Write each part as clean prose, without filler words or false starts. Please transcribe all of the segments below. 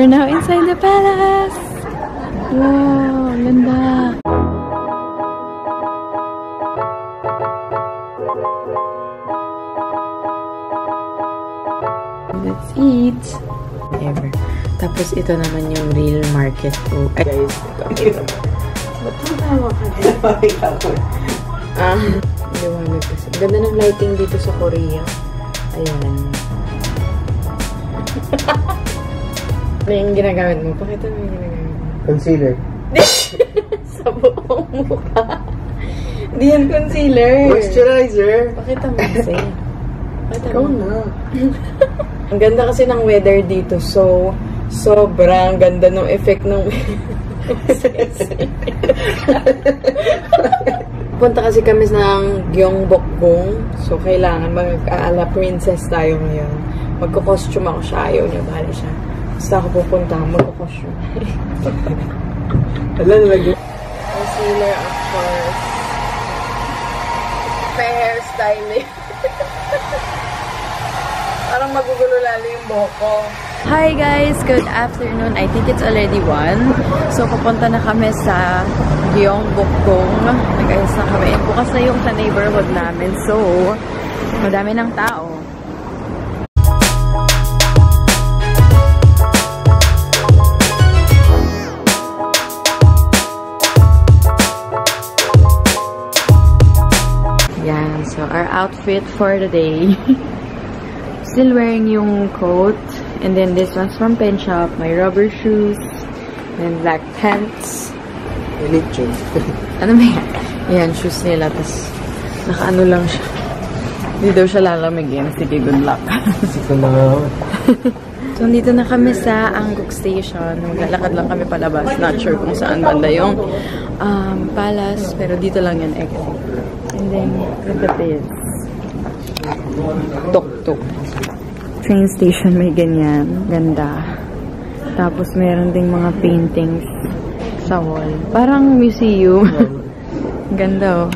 We're now inside the palace! Wow, ganda! Let's eat! Ever. Tapos ito naman yung real market po. Ay, guys, ito. Ba't matawa ka dyan? Liwanag kasi. Ganda ng lighting dito sa Korea. Ayan. Ano yung ginagamit mo? Pakita mo yung ginagamit mo. Concealer. Sa buong mukha. Hindi yan concealer. Moisturizer. Pakita mo kasi. Ikaw na. Ang ganda kasi ng weather dito. So, sobrang ganda ng effect ng punta kasi kami ng Gyeongbokgung. So, kailangan mag-aala princess tayo ngayon. Magko-costume ako siya. Ayaw niya, bahala siya. Basta ako pupunta, magko-costume. Alam na lagi. Concealer, of course. Hairstyling. Parang magugulo lalo yung buhok ko. Hi guys! Good afternoon. I think it's already 1. So, pupunta na kami sa Gyeongbokgung. Nag-ayos na kami. Bukas na yung sa neighborhood namin. So, madami ng tao. Yan. So, our outfit for the day. Still wearing yung coat. And then this one's from Pen Shop. My rubber shoes. And black pants. Elite shoes. Ano ba yan? Ayan, shoes nila. Tapos, nakaano lang siya. Hindi daw siya lalamigin. Sige, good luck. Sige na. So, dito na kami sa Angguk Station. Maglalakad lang kami palabas. Not sure kung saan banda yung palace. Pero dito lang yan, exit. And then, look at this. Tuk-tuk. Train station, may ganyan. Ganda. Tapos, meron ding mga paintings sa wall. Parang museum. Ganda, oh.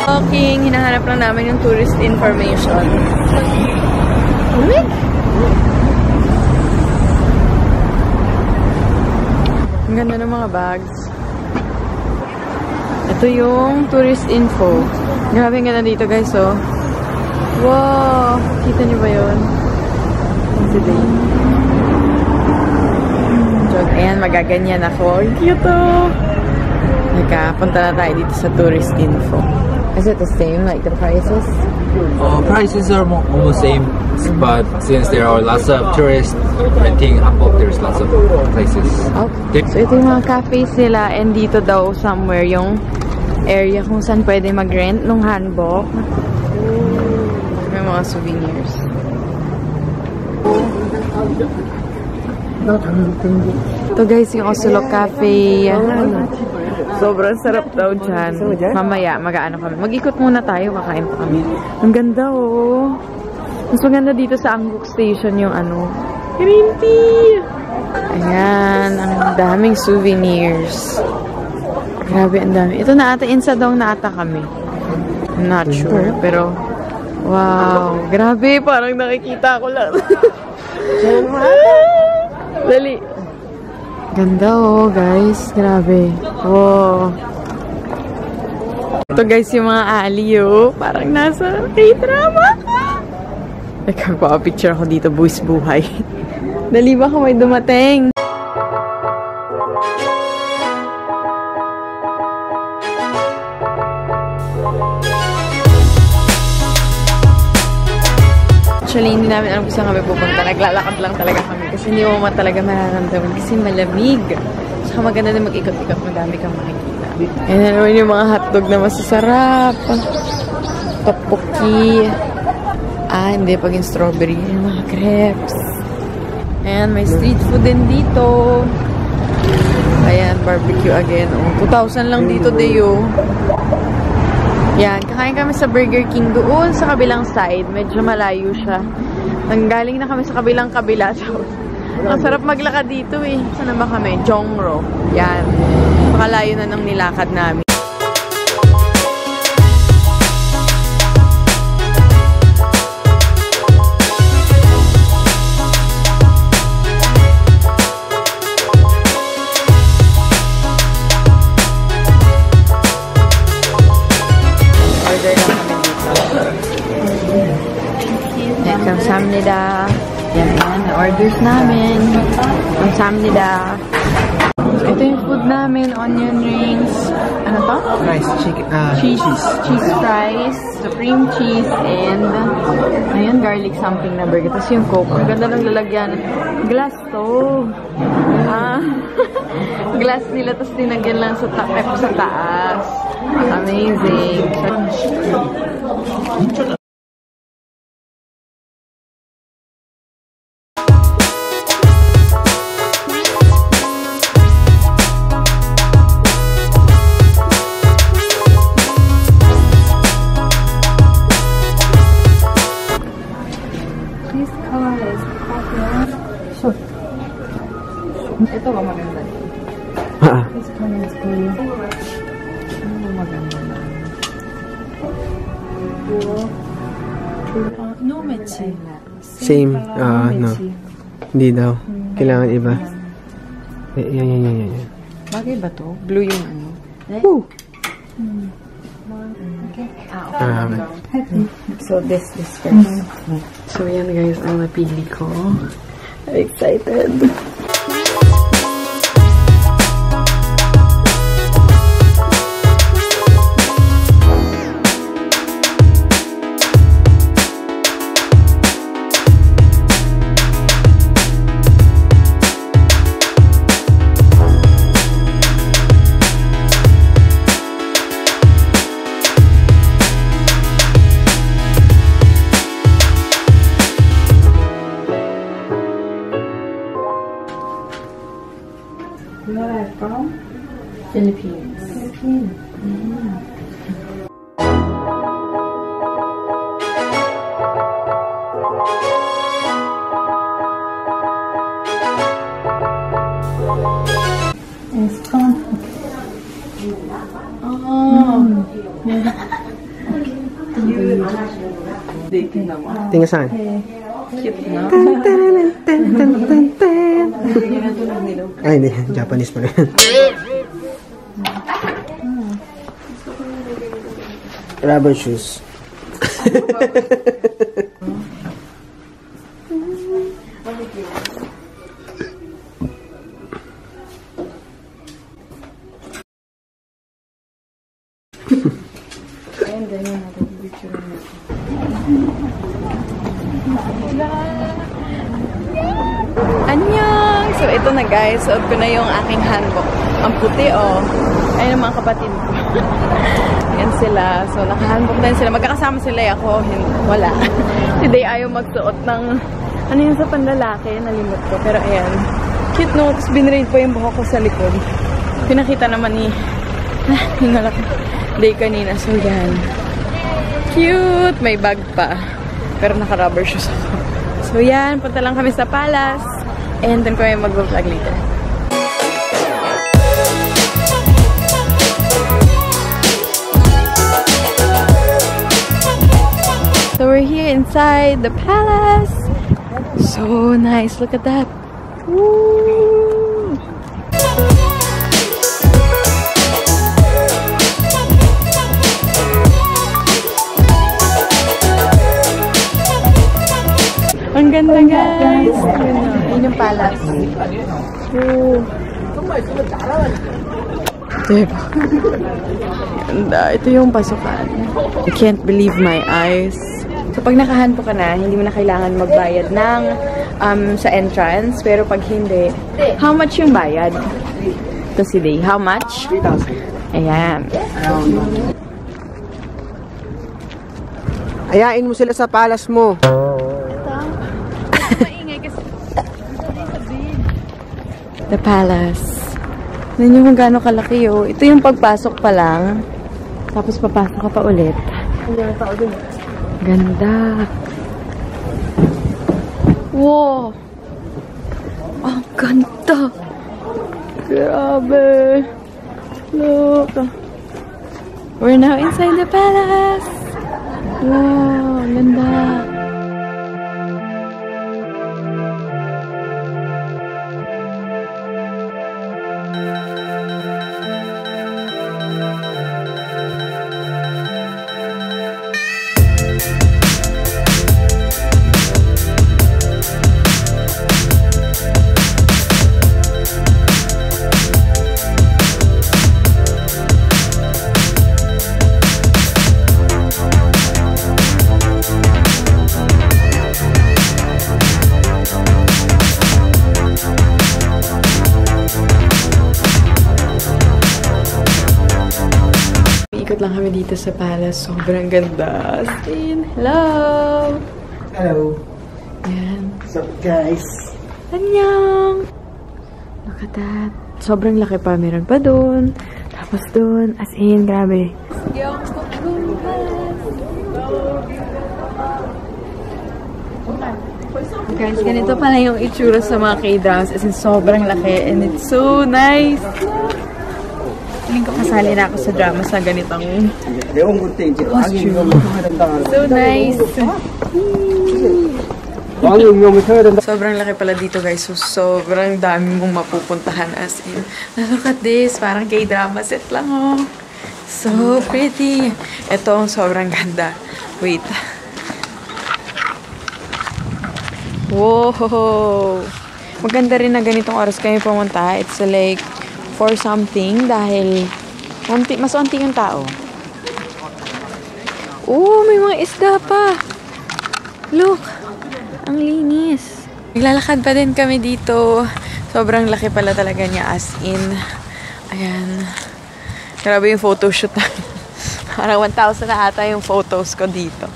Walking, hinahanap lang namin yung tourist information. Ang ganda ng mga bags. Ito yung tourist info. Grabe ang ganda dito, guys, oh. Wow! Kita niyo ba yun? Today. So, ayan, magaganyan ako. Cute, oh! Punta na tayo dito sa tourist info. Is it the same, like the prices? Prices are almost same, but since there are lots of tourists, I think Hanbok there's lots of places. Okay. So ito yung mga cafes nila, and dito daw somewhere yung area kung saan pwede mag-rent ng hanbok. May mga souvenirs. Ito guys, yung Osulok Cafe. Sobrang sarap daw dyan. Mamaya, mag-aano kami. Mag-ikot muna tayo, kakain pa kami. Ang ganda, oh. Mas maganda dito sa Angguk Station yung ano, green tea. Ayan, ang daming souvenirs. Grabe, ang dami. Ito na ata, Insadong na ata kami. I'm not sure, pero wow. Grabe, parang nakikita ko lang. Dali. Ganda, oh, guys. Grabe. Wow. Ito, guys, yung mga ali, oh. Parang nasa K-drama ka. Nagkakwa-picture ako dito, buwis buhay. Dali ba may dumating? Actually, hindi namin alam kung saan kami pupunta. Naglalakad lang talaga kami kasi hindi mo talaga mararamdaman kasi malamig. Saka maganda na mag-ikot-ikot. Madami kang makikita. Ayan na naman yung mga hotdog na masasarap. Tteokbokki. Hindi. Pag yung strawberry. Yung mga crepes. Ayan, may street food din dito. Ayan, barbecue again. Oh, 2,000 lang dito, Deo. Yan, kakain kami sa Burger King doon sa kabilang side. Medyo malayo siya. Nanggaling na kami sa kabilang kabila. Ang sarap maglakad dito eh. Saan ba kami? Jongro. Yan. Makalayo na ng nilakad namin. 감사합니다. Yan, orders namin. 감사합니다. So, ito yung food namin, onion rings. Ano to? Rice, chicken, cheese fries, supreme cheese, and ayun, garlic something na burger. Tapos yung Coke. Ang ganda ng lalagyan. Glass to. Glass nila, tapos tinagyan lang sa taas. Amazing. Ito ba maganda? This one is blue. Ano maganda na? No mechi. Same. No. Hindi daw. Kailangan iba. Yan. Bagay ba to? Blue yung ano? Woo! Okay. Okay. So this first. So yan guys, ang napili ko. I'm excited. Where are you from? Philippines. Philippines. It's fun. Tingnan saan? Cute na. Ay, hindi. Japanese pa rin. Rubber shoes. Ayan, ganyan natin. Picture natin. Annyeong! So, ito na guys. Suot ko na yung aking hanbok. Ang puti, oh. Ayun ang mga kapatid ko. Yan sila. So, nakahanbok na yun sila. Magkakasama sila ako. Wala. Si Day ayaw magsuot ng ano yun sa panlalaki. Nalimot ko. Pero ayan. Cute, no? Tapos binraid pa yung buhok ko sa likod. Pinakita naman ni hingalak Day kanina. So, yan. Cute! May bag pa. Pero naka-rubber shoes ako. So, yan. Punta lang kami sa palace. And then kami mag-vlog later. So, we're here inside the palace. So nice. Look at that. Woo! Ang ganda, guys. Yun yung palace. Woo! Diba? Ganda. Ito yung pasukan. I can't believe my eyes. So, pag nakahanto ka na, hindi mo na kailangan magbayad ng sa entrance. Pero pag hindi, how much yung bayad? Ito si Day. How much? 3,000. Ayan. Ayain mo sila sa palace mo. Maingay kasi. The palace. Tignan nyo kung gaano kalaki, oh. Ito yung pagpasok pa lang. Tapos papasok ka pa ulit. Ganda. Wow! Ang ganda! Grabe! Look! We're now inside the palace! Wow! Ganda! Ikot lang kami dito sa palace. Sobrang ganda. Sin, hello! Hello. Ayan. What's up, guys? Annyeong! Look at that. Sobrang laki pa. Meron pa dun. Tapos dun. As in, grabe. Guys, ganito pala yung itsura sa mga K-dramas. As in, sobrang laki. And it's so nice. Feeling ko kasali na ako sa drama sa ganitong costume. So nice. Sobrang laki pala dito, guys. So, sobrang dami mong mapupuntahan as in. Look at this. Parang K-drama set lang, oh. So pretty. Ito, sobrang ganda. Wait. Wow! Maganda rin na ganitong oras kami pumunta. It's like 4 something dahil mas onti yung tao. Oh, may mga isda pa. Look, ang linis. Naglalakad pa din kami dito. Sobrang laki pala talaga niya as in. Ayan. Grabe yung photoshoot na. Parang 1,000 na ata yung photos ko dito.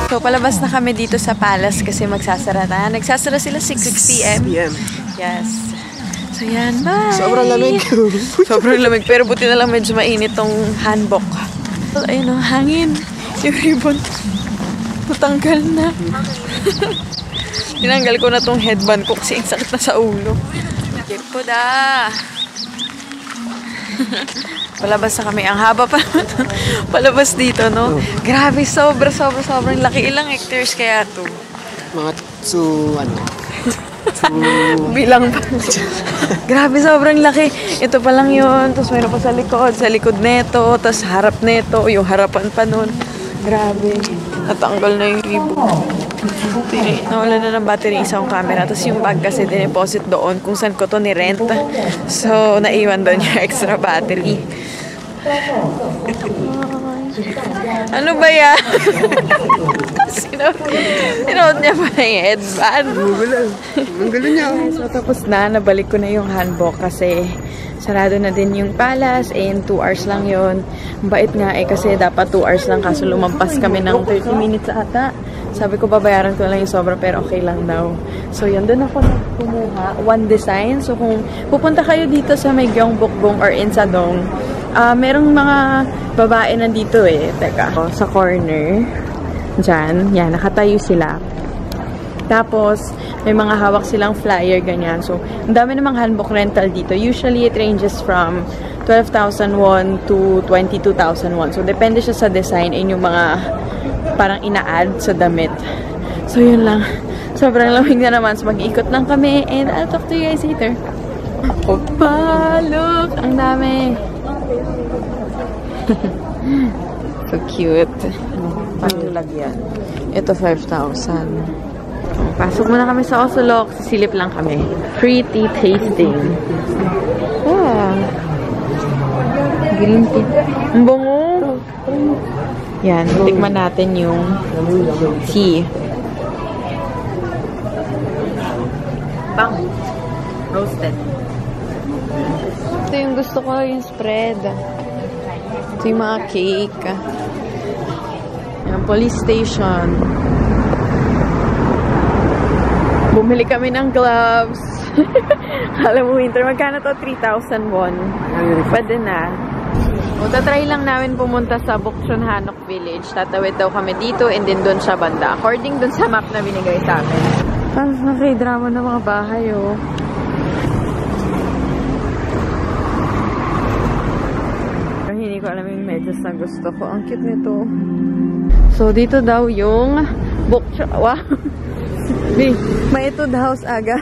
So, palabas na kami dito sa palace kasi magsasara na. Nagsasara sila 6 p.m. Yes. So, yan. Bye! Sobrang lamig. Sobrang lamig. Pero buti na lang medyo mainit tong hanbok. Ayun o, hangin. Yung ribbon. Natanggal na. Tinanggal ko na tong headband ko kasi ang sakit na sa ulo. Kipo da! Palabas na kami. Ang haba pa palabas dito, no? Grabe, sobrang laki. Ilang hectares kaya to? Mga bilang pa. Grabe, sobrang laki. Ito pa lang yun. Tapos mayroon pa sa likod. Sa likod neto. Tapos harap neto. Yung harapan pa nun. Grabe. Natanggal na yung ribbon. Nawala na ng battery isang camera. Tapos yung bag kasi dineposit doon kung saan ko to ni-rent. So, naiwan doon yung extra battery. Ano ba yan? Sinuot niya pa yung headband. Ang gulo niya. So, tapos na. Nabalik ko na yung hanbok kasi sarado na din yung palace and 2 hours lang yon. Bait nga kasi dapat 2 hours lang kaso lumampas kami ng 30 minutes ata. Sabi ko babayaran ko lang yung sobra pero okay lang daw. So yun, doon ako kumuha. One Design. So kung pupunta kayo dito sa may Gyeongbokgung or Insadong, merong mga babae nandito eh. Teka, sa corner. Diyan. Yan, nakatayo sila. Tapos, may mga hawak silang flyer, ganyan. So, ang dami namang hanbok rental dito. Usually, it ranges from 12,000 won to 22,000 won. So, depende siya sa design and yung mga parang ina-add sa damit. So, yun lang. Sobrang lamig na naman. So, mag-ikot lang kami and I'll talk to you guys later. Opa! Look! Ang dami! So cute. Panglagyan. Ito 5,000. Pasok muna kami sa Osolok. Sisilip lang kami. Free tea tasting. Wow. Green tea. Ang bango. Yan. Tikman natin yung tea. Bang. Roasted. Ito yung gusto ko. Yung spread. Ito yung mga cake. Yan. Police station. Bumili kami ng gloves. Alam mo, winter. Magkano to? 3,000 won. Pwede na. O, tatry lang namin pumunta sa Bukchon Hanok Village. Tatawid daw kami dito and then doon sa banda. According doon sa map na binigay sa amin. Parang nakidrama ng mga bahay, oh. Hindi ko alam yung medyas na gusto ko. Ang cute nito. So, dito daw yung Bukchon. Wow! May ito the house aga.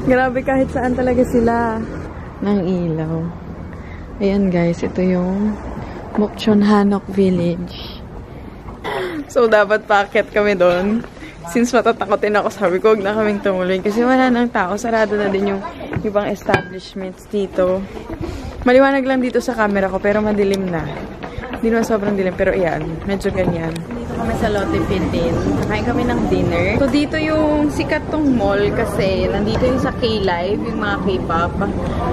Grabe, kahit saan talaga sila. Ng ilaw. Ayan guys, ito yung Bukchon Hanok Village. So, dapat paakyat kami doon. Since matatakotin ako, sabi ko, huwag na kaming tumuloy. Kasi wala nang tao. Sarado na din yung ibang establishments dito. Maliwanag lang dito sa camera ko, pero madilim na. Hindi naman sobrang dilim, pero ayan, medyo ganyan. Dito kami sa Lotte Pintin. Kain kami ng dinner. So, dito yung sikat tong mall kasi nandito yung sa K-Live, yung mga K-pop.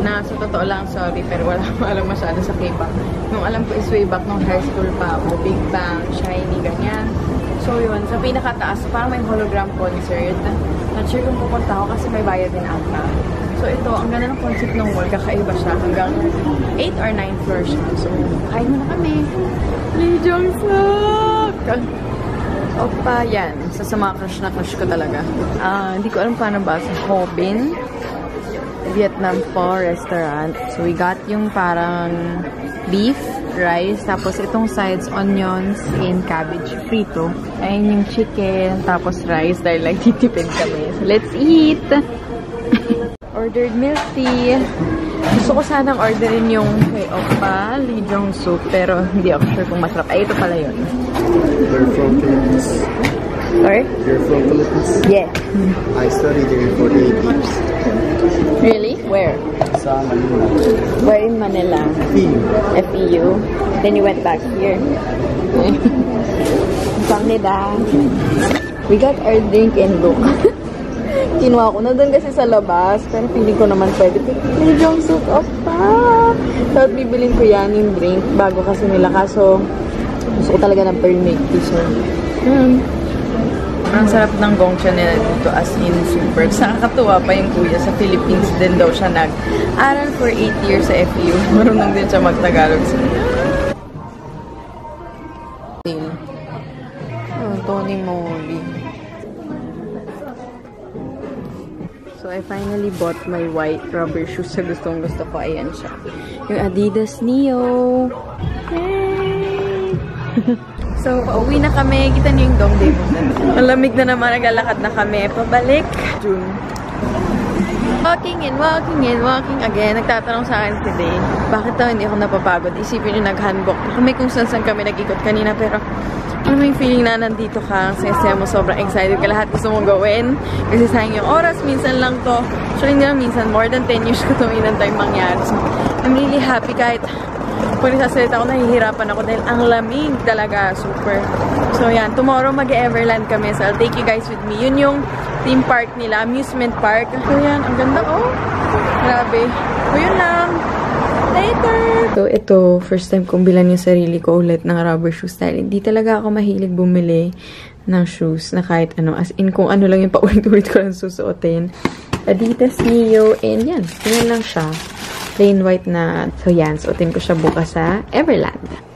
Na sa totoo lang, sorry, pero wala akong alam masyado sa K-pop. Nung alam ko is way back nung high school pa ako. Big Bang, Shiny, ganyan. So, yun. Sa pinakataas, parang may hologram concert. Not sure kung pupunta ako kasi may bayad din ata. So, ito, ang ganda ng concept ng mall. Kakaiba siya. Hanggang 8 or 9 floors siya. So, kain mo na kami. Lee Jong-suk! Opa, yan. Sa mga crush na crush ko talaga. Hindi ko alam paano ba. Sa Ho Bin Vietnam Pho Restaurant. So, we got yung parang beef, rice, tapos itong sides, onions, and cabbage frito. Ayun yung chicken, tapos rice dahil like titipid kami. So, let's eat! Ordered milk tea. Gusto ko sanang orderin yung kay Oppa, Lee Jong-suk, pero hindi ako sure kung masarap. Ay, ito pala yun. You're from Philippines. Sorry? You're from Philippines? Yeah. I studied there for 8 years. Really? Where? Sa Manila. Where in Manila? FEU. FEU. Then you went back here. Pangida. We got our drink and look. Kinuha ko na doon kasi sa labas. Pero feeling ko naman pwede. Lee Jong-suk, Oppa! So, bibilin ko yan yung drink bago kasi nila. Kaso, gusto ko talaga ng pearl milk tea. So, ang sarap ng gongcha nila dito as in super. Nakakatuwa pa yung kuya. Sa Philippines din daw siya nag-aral for 8 years sa FEU. Marunong din siya mag-Tagalog. Tony Moly. So, I finally bought my white rubber shoes sa gustong-gusto ko. Ayan siya. Yung Adidas Neo. Yay! So, pauwi na kami. Kita niyo yung Dongdae mo. Malamig na naman. Naglalakad na kami. Pabalik. June. Walking and walking and walking again. Nagtatanong sa akin today, bakit daw hindi ako napapagod? Isipin nyo nag-handbook. Kami kung saan kami nag-ikot kanina. Pero, ano yung feeling na nandito ka? Saya mo, sobrang excited ka. Lahat gusto mong gawin. Kasi sayang yung oras. Minsan lang to. Actually, hindi lang minsan. More than 10 years ko tuminan tayong mangyari. So, I'm really happy kahit pag nasasalita ako, nahihirapan ako dahil ang lamig talaga. Super. So, yan. Tomorrow, mag-Everland kami. So, I'll take you guys with me. Yun yung theme park nila. Amusement park. So, yan. Ang ganda, oh. Grabe. So, yun lang. Later! So, ito, first time kong bilan yung sarili ko ulit ng rubber shoes dahil hindi talaga ako mahilig bumili ng shoes na kahit ano. As in, kung ano lang yung paulit-ulit ko lang susuotin. Adidas Neo, and yan. Yan lang siya. Plain white na. So, yan. Suotin ko siya bukas sa Everland.